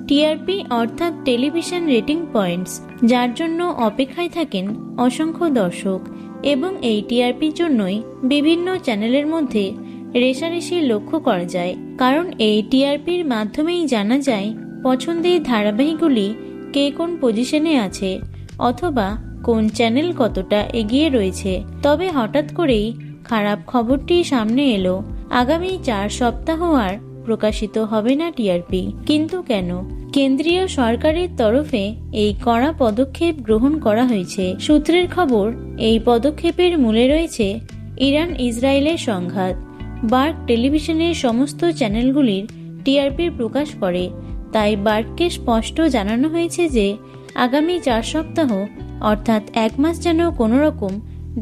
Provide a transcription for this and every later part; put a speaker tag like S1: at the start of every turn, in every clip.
S1: TRP অর্থাৎ television rating points, যার জন্য অপেক্ষায় থাকেন অসংখ্য দর্শক, এবং এই টিআরপির জন্যই বিভিন্ন চ্যানেলের মধ্যে রেষারেষি লক্ষ্য করা যায়। কারণ এই টিআরপির মাধ্যমেই জানা যায় পছন্দের ধারাবাহিকগুলি কে কোন পজিশনে আছে, অথবা কোন চ্যানেল কতটা এগিয়ে রয়েছে। তবে হঠাৎ করেই খারাপ খবরটি সামনে এলো, আগামী 4 সপ্তাহ আর প্রকাশিত হবে না টিআরপি। কিন্তু কেন? কেন্দ্রীয় সরকারের তরফে এই কড়া পদক্ষেপ গ্রহণ করা হয়েছে। সূত্রের খবর, এই পদক্ষেপের মূলে রয়েছে ইরান ইসরায়েলের সংঘাত। বার্ক টেলিভিশনের সমস্ত চ্যানেলগুলির টিআরপি প্রকাশ করে, তাই বার্ককে স্পষ্ট জানানো হয়েছে যে আগামী 4 সপ্তাহ অর্থাৎ 1 মাস যেন কোনো রকম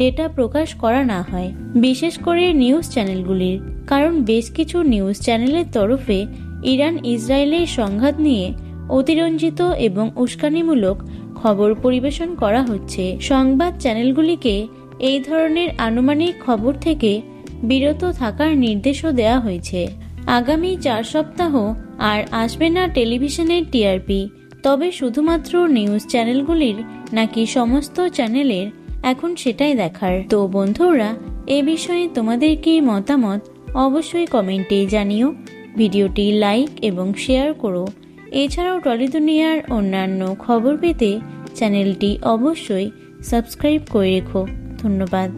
S1: ডেটা প্রকাশ করা না হয়, বিশেষ করে নিউজ চ্যানেলগুলির। কারণ বেশ কিছু নিউজ চ্যানেলের তরফে ইরান ইসরায়েলের সংঘাত নিয়ে অতিরঞ্জিত এবং উস্কানিমূলক খবর পরিবেশন করা হচ্ছে। সংবাদ চ্যানেলগুলিকে এই ধরনের আনুমানিক খবর থেকে বিরত থাকার নির্দেশও দেওয়া হয়েছে। আগামী 4 সপ্তাহ আর আসবে না টেলিভিশনের টিআরপি। তবে শুধুমাত্র নিউজ চ্যানেলগুলির নাকি সমস্ত চ্যানেলের, এখন সেটাই দেখার। তো বন্ধুরা, এ বিষয়ে তোমাদের কি মতামত অবশ্যই কমেন্টে জানিও। ভিডিওটি লাইক এবং শেয়ার করো। এছাড়াও টলি দুনিয়ার অন্যান্য খবর পেতে চ্যানেলটি অবশ্যই সাবস্ক্রাইব করে রেখো। ধন্যবাদ।